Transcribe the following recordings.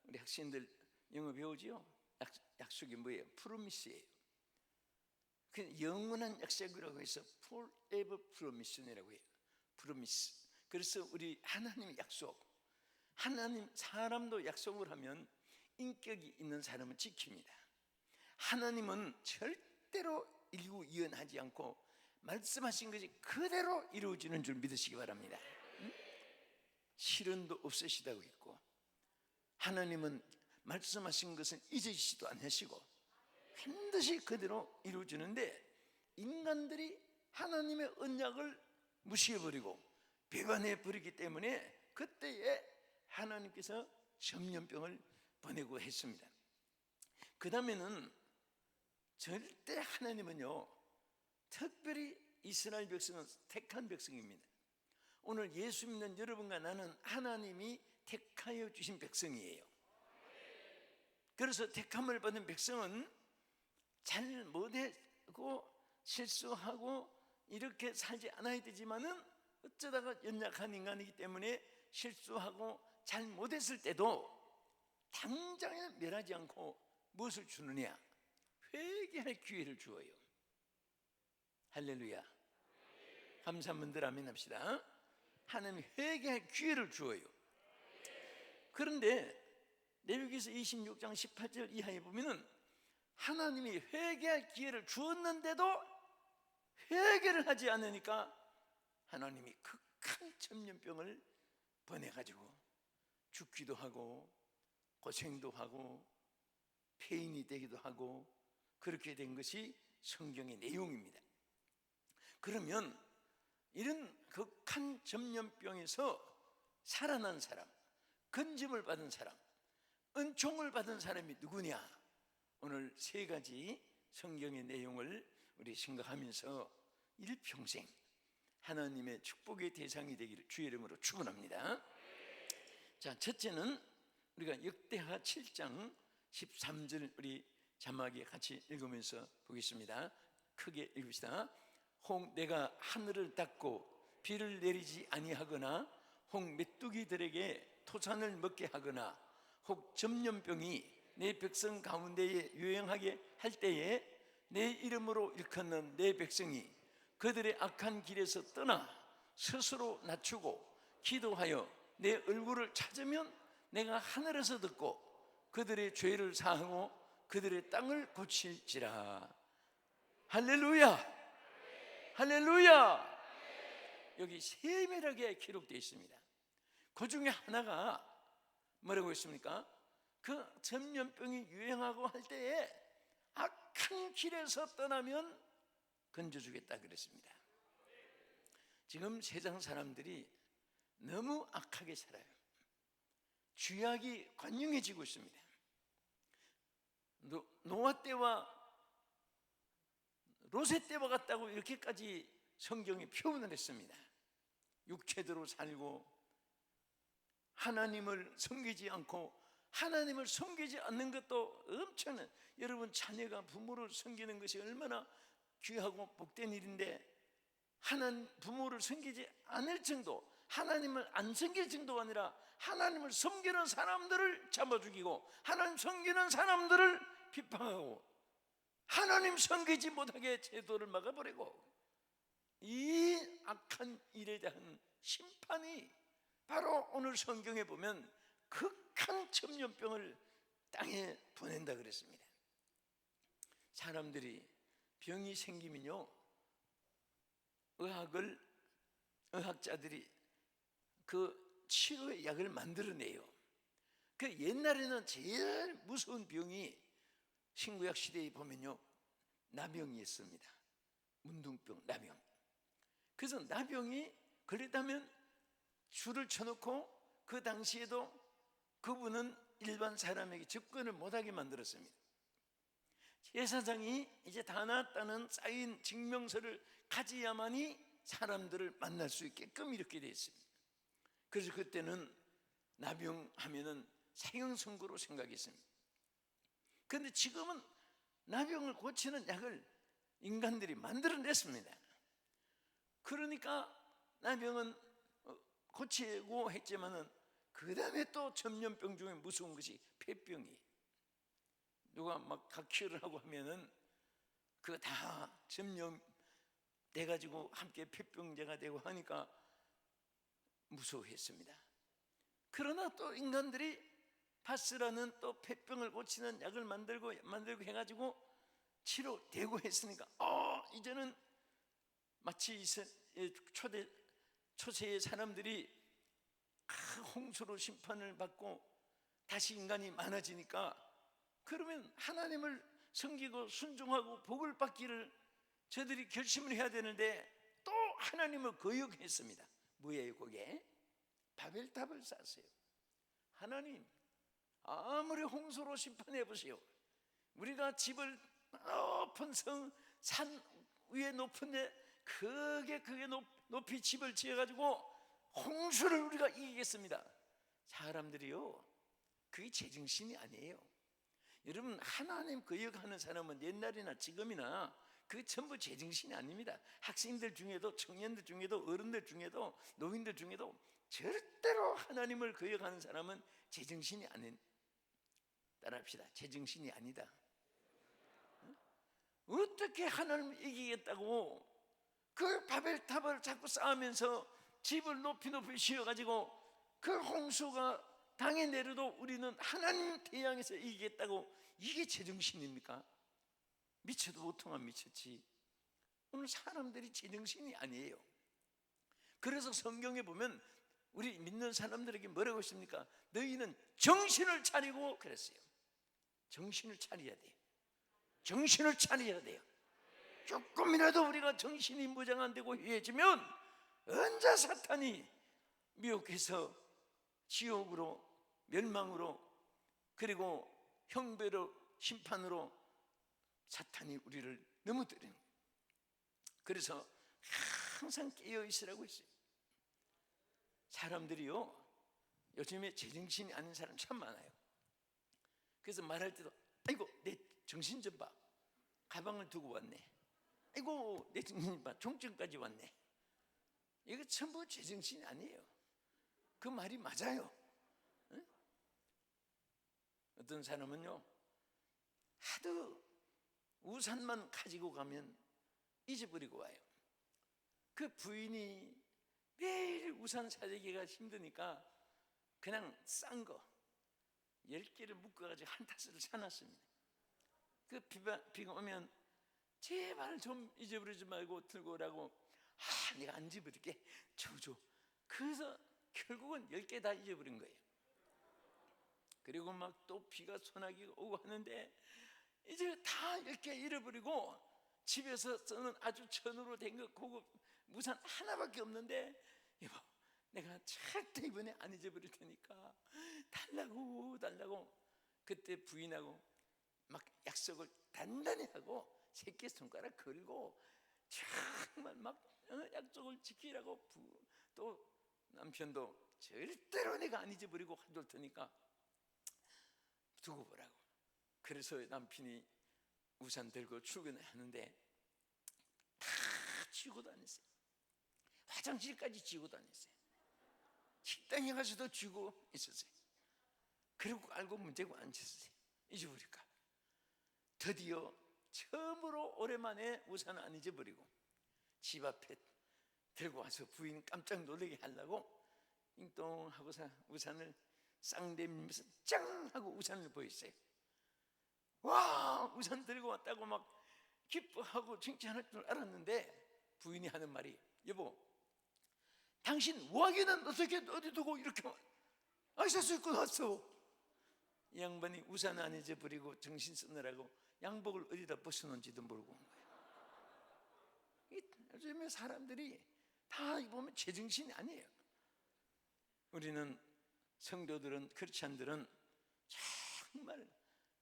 우리 학생들 영어 배우지요? 약속이 뭐예요? 프로미스예요. 그 영원한 약속이라고 해서 forever promise이라고 해요. 프로미스. 그래서 우리 하나님의 약속, 하나님, 사람도 약속을 하면 인격이 있는 사람은 지킵니다. 하나님은 절대로 일구이연하지 않고 말씀하신 것이 그대로 이루어지는 줄 믿으시기 바랍니다. 실언도 없으시다고 했고, 하나님은 말씀하신 것은 잊으시지도 않으시고 반드시 그대로 이루어지는데, 인간들이 하나님의 언약을 무시해버리고 배반해버리기 때문에 그때에 하나님께서 전염병을 보내고 했습니다. 그 다음에는 절대 하나님은요, 특별히 이스라엘 백성은 택한 백성입니다. 오늘 예수 믿는 여러분과 나는 하나님이 택하여 주신 백성이에요. 그래서 택함을 받은 백성은 잘 못하고 실수하고 이렇게 살지 않아야 되지만은 어쩌다가 연약한 인간이기 때문에 실수하고 잘 못했을 때도 당장에 멸하지 않고 무엇을 주느냐? 회개할 기회를 주어요. 할렐루야. 감사한 분들 아멘 합시다. 하나님이 회개할 기회를 주어요. 그런데 레위기서 26장 18절 이하에 보면은 하나님이 회개할 기회를 주었는데도 회개를 하지 않으니까 하나님이 극한 전염병을 보내가지고 죽기도 하고 고생도 하고 폐인이 되기도 하고 그렇게 된 것이 성경의 내용입니다. 그러면 이런 극한 전염병에서 살아난 사람, 건짐을 받은 사람, 은총을 받은 사람이 누구냐? 오늘 세 가지 성경의 내용을 우리 생각하면서 일평생 하나님의 축복의 대상이 되기를 주의 이름으로 축원합니다. 자, 첫째는 우리가 역대하 7장 13절 우리 자막에 같이 읽으면서 보겠습니다. 크게 읽읍시다. 혹 내가 하늘을 닫고 비를 내리지 아니하거나 혹 메뚜기들에게 토산을 먹게 하거나 혹 전염병이 내 백성 가운데에 유행하게 할 때에 내 이름으로 일컫는 내 백성이 그들의 악한 길에서 떠나 스스로 낮추고 기도하여 내 얼굴을 찾으면 내가 하늘에서 듣고 그들의 죄를 사하고 그들의 땅을 고칠지라. 할렐루야. 할렐루야. 여기 세밀하게 기록되어 있습니다. 그 중에 하나가 뭐라고 했습니까? 그 전염병이 유행하고 할 때에 악한 길에서 떠나면 건져주겠다 그랬습니다. 지금 세상 사람들이 너무 악하게 살아요. 죄악이 관영해지고 있습니다. 노아 때와 롯의 때와 같다고 이렇게까지 성경이 표현을 했습니다. 육체대로 살고 하나님을 섬기지 않고, 하나님을 섬기지 않는 것도 엄청난, 여러분 자녀가 부모를 섬기는 것이 얼마나 귀하고 복된 일인데 부모를 섬기지 않을 정도, 하나님을 안 섬길 정도가 아니라 하나님을 섬기는 사람들을 잡아 죽이고 하나님 섬기는 사람들을 비판하고 하나님 섬기지 못하게 제도를 막아버리고, 이 악한 일에 대한 심판이 바로 오늘 성경에 보면 극한 전염병을 땅에 보낸다 그랬습니다. 사람들이 병이 생기면요, 의학자들이 그 치료의 약을 만들어내요. 그 옛날에는 제일 무서운 병이 신구약 시대에 보면요, 나병이었습니다. 문둥병, 나병. 그래서 나병이 걸렸다면 줄을 쳐놓고 그 당시에도 그분은 일반 사람에게 접근을 못하게 만들었습니다. 제사장이 이제 다 나았다는 쌓인 증명서를 가져야만이 사람들을 만날 수 있게끔 이렇게 되어 있습니다. 그래서 그때는 나병 하면은 사형선고로 생각했습니다. 그런데 지금은 나병을 고치는 약을 인간들이 만들어냈습니다. 그러니까 나병은 고치고 했지만은 그 다음에 또 전염병 중에 무서운 것이 폐병이. 누가 막 각혈을 하고 하면은 그거 다 전염돼가지고 함께 폐병자가 되고 하니까 무서워했습니다. 그러나 또 인간들이 파스라는 또 폐병을 고치는 약을 만들고 해가지고 치료되고 했으니까 이제는 마치 초세의 사람들이 홍수로 심판을 받고 다시 인간이 많아지니까 그러면 하나님을 섬기고 순종하고 복을 받기를 저들이 결심을 해야 되는데 또 하나님을 거역했습니다. 뭐예요 그게? 바벨탑을 쌓았어요. 하나님, 아무리 홍수로 심판해 보세요. 우리가 집을 높은 산 위에 높은데 그게 높이 집을 지어가지고 홍수를 우리가 이기겠습니다. 사람들이요, 그게 제정신이 아니에요. 여러분, 하나님 거역하는 사람은 옛날이나 지금이나 그 전부 제정신이 아닙니다. 학생들 중에도, 청년들 중에도, 어른들 중에도, 노인들 중에도 절대로 하나님을 거역하는 사람은 제정신이 아닌, 따라합시다. 제정신이 아니다. 어떻게 하나님을 이기겠다고 그 바벨탑을 자꾸 쌓으면서 집을 높이 지어가지고 그 홍수가 당에 내려도 우리는 하나님 대항해서 이기겠다고, 이게 제정신입니까? 미쳐도 보통은 미쳤지. 오늘 사람들이 제정신이 아니에요. 그래서 성경에 보면 우리 믿는 사람들에게 뭐라고 했습니까? 너희는 정신을 차리고 그랬어요. 정신을 차려야 돼요. 정신을 차려야 돼요. 조금이라도 우리가 정신이 무장 안 되고 해지면 언제 사탄이 미혹해서 지옥으로, 멸망으로, 그리고 형벌로, 심판으로 사탄이 우리를 넘어뜨리는 거예요. 그래서 항상 깨어 있으라고 했어요. 사람들이요, 요즘에 제정신이 아닌 사람 참 많아요. 그래서 말할 때도 아이고 내 정신 좀 봐, 가방을 두고 왔네. 아이고 내 정신 봐, 종점까지 왔네. 이거 전부 제정신이 아니에요. 그 말이 맞아요. 응? 어떤 사람은요, 하도 우산만 가지고 가면 잊어버리고 와요. 그 부인이 매일 우산 사재기가 힘드니까 그냥 싼 거 10개를 묶어가지고 한 타스를 사놨습니다. 그 비가 오면 제발 좀 잊어버리지 말고 들고 오라고. 내가 안 잊어버릴게, 줘. 그래서 결국은 10개 다 잊어버린 거예요. 그리고 막 또 비가 소나기가 오고 하는데 이제 다 10개 잃어버리고 집에서 쓰는 아주 천으로 된 거 고급 우산 하나밖에 없는데, 여보 내가 절대 이번에 안 잊어버릴 테니까 달라고. 그때 부인하고 막 약속을 단단히 하고 새끼손가락 걸고 정말 막 약속을 지키라고. 또 남편도 절대로 내가 안 잊어버리고 가져올 테니까 두고 보라고. 그래서 남편이 우산 들고 출근을 하는데 다 쥐고 다녔어요. 화장실까지 쥐고 다녔어요. 식당에 가서도 쥐고 있었어요. 그리고 알고 문제고 앉았어요. 잊어버릴까. 드디어 처음으로 오랜만에 우산을 안 잊어버리고 집 앞에 들고 와서 부인 깜짝 놀라게 하려고 띵동하고 우산을 쌍대밀면서 짱 하고 우산을 보였어요. 와, 우산 들고 왔다고 막 기뻐하고 칭찬할 줄 알았는데 부인이 하는 말이, 여보 당신 우아기는 어떻게 어디 두고 이렇게 아이셔츠 입고 왔어? 이 양반이 우산 안 잊어버리고 정신 쓰느라고 양복을 어디다 벗어놓은지도 모르고 온 거예요. 요즘에 사람들이 다 보면 제정신이 아니에요. 우리는 성도들은, 크리스찬들은 정말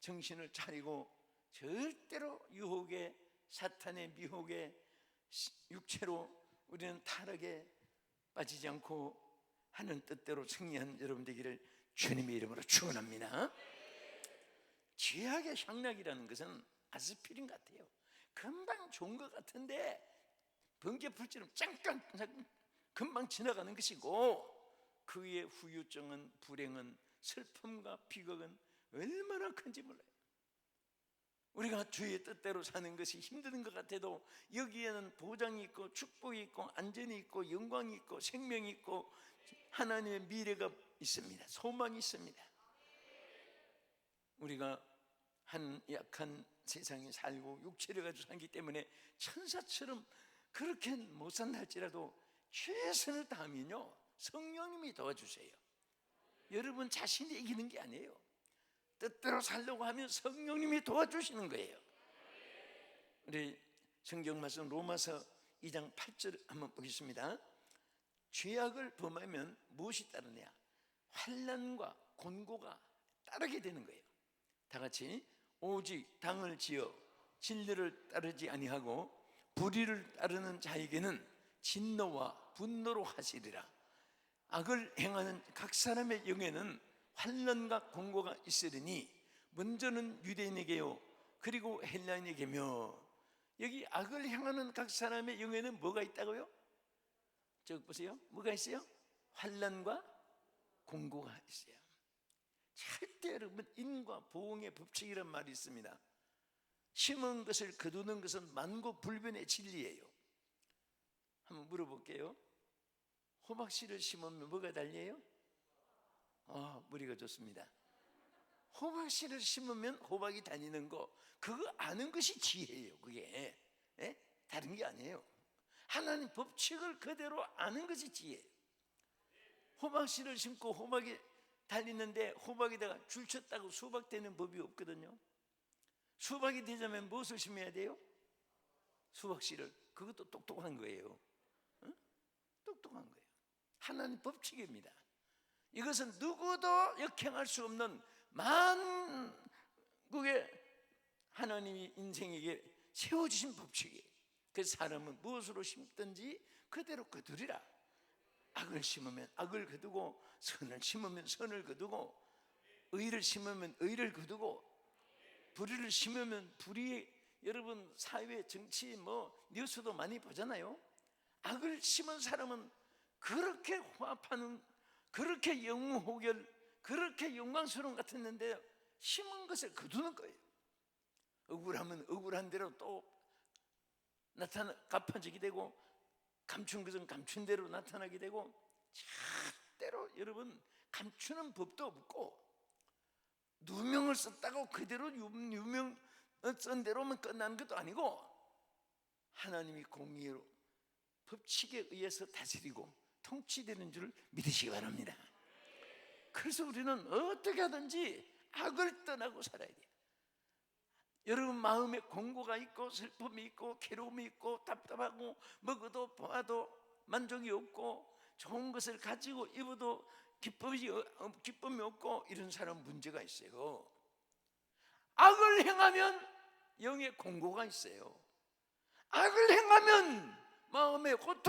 정신을 차리고 절대로 유혹에, 사탄의 미혹에, 육체로 우리는 타락에 빠지지 않고 하는 뜻대로 승리한 여러분 되기를 주님의 이름으로 축원합니다. 죄악의 향락이라는 것은 아스피린 같아요. 금방 좋은 것 같은데 번개불처럼 잠깐 금방 지나가는 것이고, 그의 후유증은, 불행은, 슬픔과 비극은 얼마나 큰지 몰라요. 우리가 주의 뜻대로 사는 것이 힘든 것 같아도 여기에는 보장이 있고 축복이 있고 안전이 있고 영광이 있고 생명이 있고 하나님의 미래가 있습니다. 소망이 있습니다. 우리가 한 약한 세상에 살고 육체를 가지고 살기 때문에 천사처럼 그렇게 못 산다 할지라도 최선을 다하면요, 성령님이 도와주세요. 여러분 자신이 이기는 게 아니에요. 뜻대로 살려고 하면 성령님이 도와주시는 거예요. 우리 성경 말씀 로마서 2장 8절 한번 보겠습니다. 죄악을 범하면 무엇이 따르냐? 환난과 곤고가 따르게 되는 거예요. 다 같이 오직 당을 지어 진리를 따르지 아니하고 불의를 따르는 자에게는 진노와 분노로 하시리라. 악을 행하는 각 사람의 영에는 환난과 곤고가 있으리니 먼저는 유대인에게요 그리고 헬라인에게며. 여기 악을 행하는 각 사람의 영에는 뭐가 있다고요? 저기 보세요. 뭐가 있어요? 환난과 곤고가 있어요. 절대 여러분 인과 보응의 법칙이란 말이 있습니다. 심은 것을 거두는 것은 만고불변의 진리예요. 한번 물어볼게요. 호박씨를 심으면 뭐가 달려요? 머리가 좋습니다. 호박씨를 심으면 호박이 다니는 거, 그거 아는 것이 지혜예요. 그게 다른 게 아니에요. 하나님 법칙을 그대로 아는 것이 지혜예요. 호박씨를 심고 호박이 달리는데 호박에다가 줄 쳤다고 수박 되는 법이 없거든요. 수박이 되자면 무엇을 심어야 돼요? 수박씨를. 그것도 똑똑한 거예요. 똑똑한 거예요. 하나님 법칙입니다. 이것은 누구도 역행할 수 없는 만국의 하나님이 인생에게 세워주신 법칙이에요. 그래서 사람은 무엇으로 심든지 그대로 거두리라. 악을 심으면 악을 거두고, 선을 심으면 선을 거두고, 의를 심으면 의를 거두고, 불의를 심으면 불의. 여러분 사회 정치 뉴스도 많이 보잖아요. 악을 심은 사람은 그렇게 화합하는, 그렇게 영웅호결, 그렇게 영광스러운 것 같았는데 심은 것을 거두는 거예요. 억울하면 억울한 대로 또 갚아지게 되고, 감춘 것은 감춘 대로 나타나게 되고, 절대로 여러분 감추는 법도 없고, 누명을 썼다고 그대로 유명 쓴 대로만 끝나는 것도 아니고, 하나님이 공의로 법칙에 의해서 다스리고 통치되는 줄 믿으시기 바랍니다. 그래서 우리는 어떻게 하든지 악을 떠나고 살아야 돼요. 여러분 마음에 공고가 있고 슬픔이 있고 괴로움이 있고 답답하고 먹어도 보아도 만족이 없고 좋은 것을 가지고 입어도 기쁨이 없고 이런 사람 문제가 있어요. 악을 행하면 영에 공고가 있어요. 악을 행하면 마음에 고통이